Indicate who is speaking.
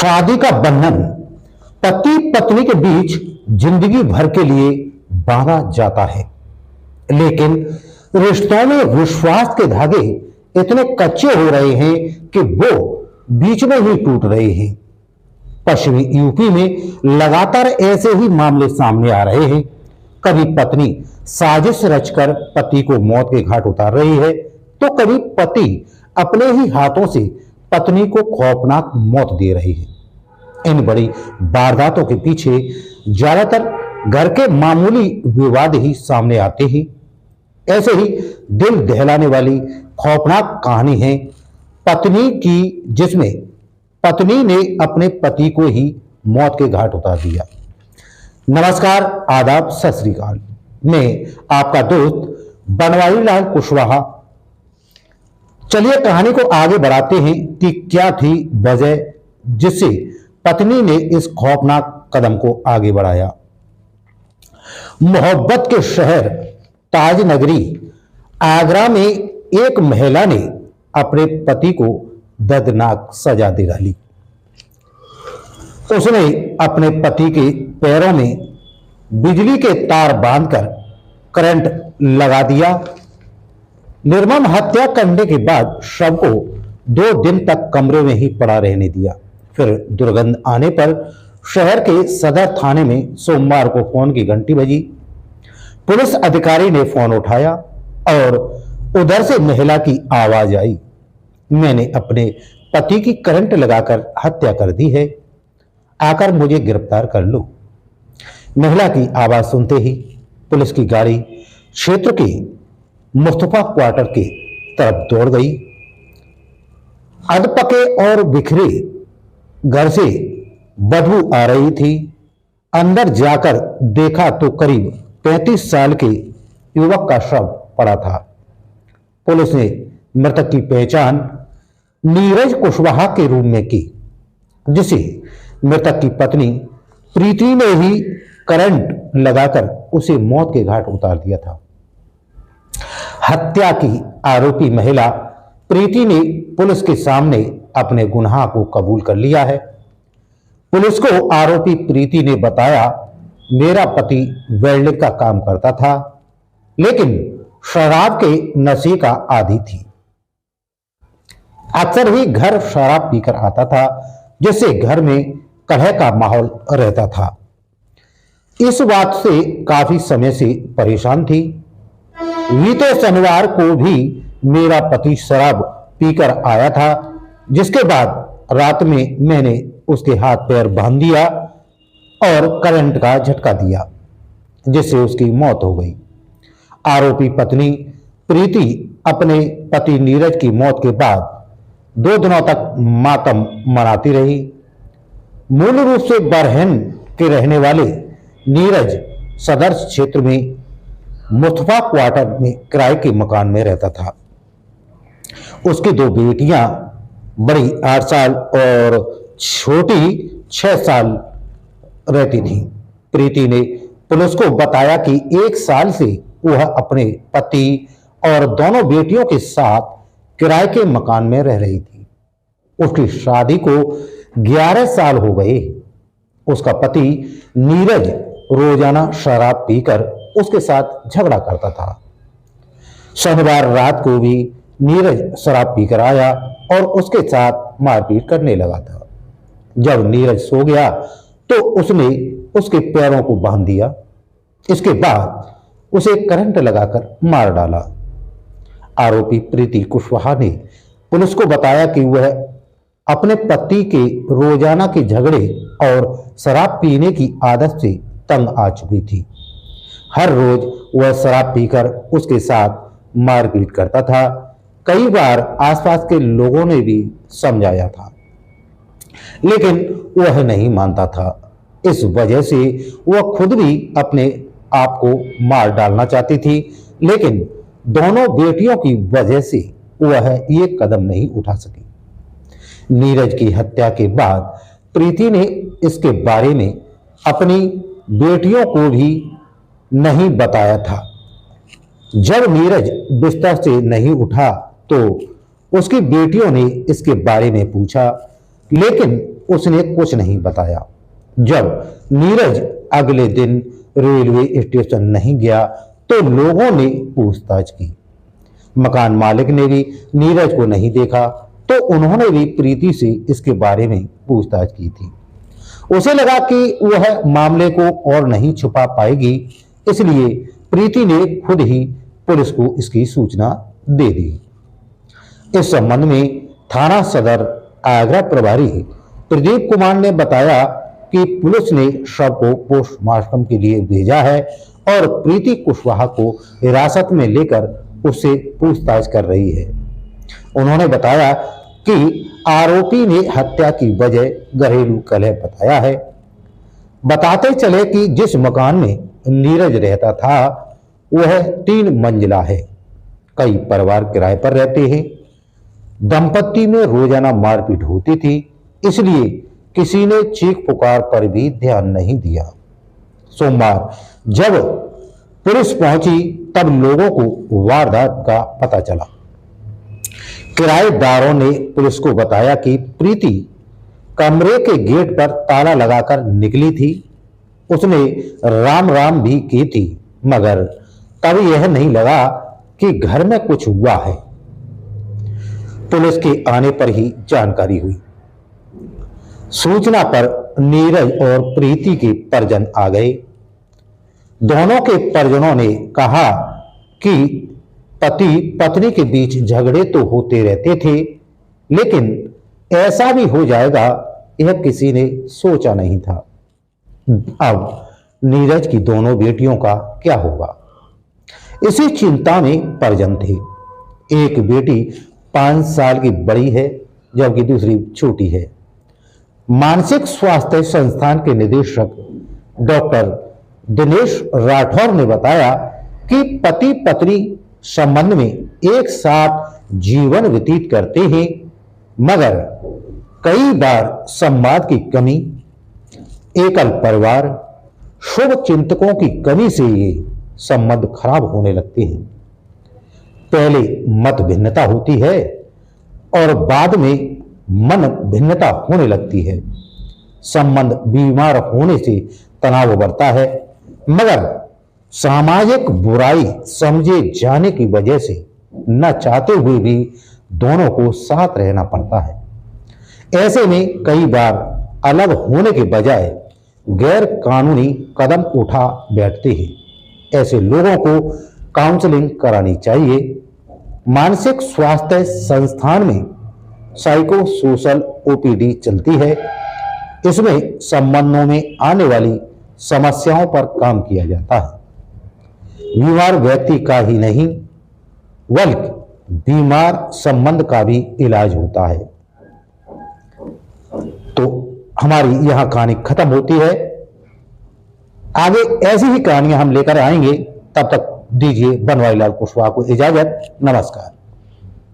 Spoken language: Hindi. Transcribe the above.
Speaker 1: शादी का बंधन पति पत्नी के बीच जिंदगी भर के लिए बांधा जाता है, लेकिन रिश्तों में विश्वास के धागे इतने कच्चे हो रहे हैं कि वो बीच में ही टूट रहे हैं। पश्चिमी यूपी में लगातार ऐसे ही मामले सामने आ रहे हैं। कभी पत्नी साजिश रचकर पति को मौत के घाट उतार रही है, तो कभी पति अपने ही हाथों से पत्नी को खौफनाक मौत दे रही है। इन बड़ी वारदातों के पीछे ज्यादातर घर के मामूली विवाद ही सामने आते हैं। ऐसे ही दिल दहलाने वाली खौफनाक कहानी है पत्नी की, जिसमें पत्नी ने अपने पति को ही मौत के घाट उतार दिया। नमस्कार, आदाब, सत श्री अकाल। मैं आपका दोस्त बनवारी लाल कुशवाहा। चलिए कहानी को आगे बढ़ाते हैं कि क्या थी वजह जिससे पत्नी ने इस खौफनाक कदम को आगे बढ़ाया। मोहब्बत के शहर ताज नगरी आगरा में एक महिला ने अपने पति को दर्दनाक सजा दे डाली। उसने अपने पति के पैरों में बिजली के तार बांधकर करंट लगा दिया। निर्मम हत्या करने के बाद शव को 2 दिन तक कमरे में ही पड़ा रहने दिया। फिर दुर्गंध आने पर शहर के सदर थाने में सोमवार को फोन की घंटी बजी। पुलिस अधिकारी ने फोन उठाया और उधर से महिला की आवाज आई, मैंने अपने पति की करंट लगाकर हत्या कर दी है, आकर मुझे गिरफ्तार कर लो। महिला की आवाज सुनते ही पुलिस की गाड़ी क्षेत्र के मुस्तफा क्वार्टर के तरफ दौड़ गई। अधपके और बिखरे घर से बदबू आ रही थी। अंदर जाकर देखा तो करीब 35 साल के युवक का शव पड़ा था। पुलिस ने मृतक की पहचान नीरज कुशवाहा के रूप में की, जिसे मृतक की पत्नी प्रीति ने ही करंट लगाकर उसे मौत के घाट उतार दिया था। हत्या की आरोपी महिला प्रीति ने पुलिस के सामने अपने गुनाह को कबूल कर लिया है। पुलिस को आरोपी प्रीति ने बताया, मेरा पति वेल्डिंग का काम करता था, लेकिन शराब के नशे का आदी थी। अक्सर ही घर शराब पीकर आता था, जिससे घर में कलह का माहौल रहता था। इस बात से काफी समय से परेशान थी। बीते शनिवार को भी मेरा पति शराब पीकर आया था, जिसके बाद रात में मैंने उसके हाथ पैर बांध दिया और करंट का झटका दिया, जिससे उसकी मौत हो गई। आरोपी पत्नी प्रीति अपने पति नीरज की मौत के बाद 2 दिनों तक मातम मनाती रही। मूल रूप से बरहन के रहने वाले नीरज सदर क्षेत्र में मुस्तफा क्वार्टर में किराए के मकान में रहता था। उसकी 2 बेटियां, बड़ी 8 साल और छोटी 6 साल रहती थी। प्रीति ने पुलिस को बताया कि 1 साल से वह अपने पति और दोनों बेटियों के साथ किराए के मकान में रह रही थी। उसकी शादी को 11 साल हो गए। उसका पति नीरज रोजाना शराब पीकर उसके साथ झगड़ा करता था। शनिवार रात को भी नीरज शराब पीकर आया और उसके साथ मारपीट करने लगा था। जब नीरज सो गया तो उसने उसके पैरों को बांध दिया। इसके बाद उसे करंट लगाकर मार डाला। आरोपी प्रीति कुशवाहा ने पुलिस को बताया कि वह अपने पति के रोजाना के झगड़े और शराब पीने की आदत से तंग आ चुकी थी। हर रोज वह शराब पीकर उसके साथ मारपीट करता था। कई बार आसपास के लोगों ने भी समझाया था, लेकिन वह नहीं मानता था। इस वजह से वह खुद भी अपने आप को मार डालना चाहती थी, लेकिन दोनों बेटियों की वजह से वह ये कदम नहीं उठा सकी। नीरज की हत्या के बाद प्रीति ने इसके बारे में अपनी बेटियों को भी नहीं बताया था। जब नीरज बिस्तर से नहीं उठा तो उसकी बेटियों ने इसके बारे में पूछा, लेकिन उसने कुछ नहीं बताया। जब नीरज अगले दिन रेलवे स्टेशन नहीं गया तो लोगों ने पूछताछ की। मकान मालिक ने भी नीरज को नहीं देखा तो उन्होंने भी प्रीति से इसके बारे में पूछताछ की थी। उसे लगा कि वह मामले को और नहीं छुपा पाएगी, इसलिए प्रीति ने खुद ही पुलिस को इसकी सूचना दे दी। इस संबंध में थाना सदर आगरा प्रभारी प्रदीप कुमार ने बताया कि पुलिस ने शव को पोस्टमार्टम के लिए भेजा है और प्रीति कुशवाहा को हिरासत में लेकर उससे पूछताछ कर रही है। उन्होंने बताया कि आरोपी ने हत्या की वजह घरेलू कलह बताया है। बताते चले कि जिस मकान में नीरज रहता था वह 3 मंजिला है। कई परिवार किराए पर रहते हैं। दंपत्ति में रोजाना मारपीट होती थी, इसलिए किसी ने चीख पुकार पर भी ध्यान नहीं दिया। सोमवार जब पुलिस पहुंची तब लोगों को वारदात का पता चला। किराएदारों ने पुलिस को बताया कि प्रीति कमरे के गेट पर ताला लगाकर निकली थी। उसने राम राम भी की थी, मगर तब यह नहीं लगा कि घर में कुछ हुआ है। पुलिस के आने पर ही जानकारी हुई। सूचना पर नीरज और प्रीति के परिजन आ गए। दोनों के परिजनों ने कहा कि पति पत्नी के बीच झगड़े तो होते रहते थे, लेकिन ऐसा भी हो जाएगा यह किसी ने सोचा नहीं था। अब नीरज की दोनों बेटियों का क्या होगा, इसी चिंता में परिजन थे। एक बेटी 5 साल की बड़ी है जबकि दूसरी छोटी है। मानसिक स्वास्थ्य संस्थान के निदेशक डॉक्टर दिनेश राठौर ने बताया कि पति पत्नी संबंध में एक साथ जीवन व्यतीत करते हैं, मगर कई बार संवाद की कमी, एकल परिवार, शुभ चिंतकों की कमी से ये संबंध खराब होने लगते हैं। पहले मत भिन्नता होती है और बाद में मन भिन्नता होने लगती है। संबंध बीमार होने से तनाव बढ़ता है, मगर सामाजिक बुराई समझे जाने की वजह से न चाहते हुए भी दोनों को साथ रहना पड़ता है। ऐसे में कई बार अलग होने के बजाय गैर कानूनी कदम उठा बैठते हैं। ऐसे लोगों को काउंसलिंग करानी चाहिए। मानसिक स्वास्थ्य संस्थान में साइको सोशल ओपीडी चलती है। इसमें संबंधों में आने वाली समस्याओं पर काम किया जाता है। बीमार व्यक्ति का ही नहीं बल्कि बीमार संबंध का भी इलाज होता है। तो हमारी यहां कहानी खत्म होती है। आगे ऐसी ही कहानियां हम लेकर आएंगे। तब तक दीजिए बनवारीलाल कुशवाहा को इजाजत। नमस्कार।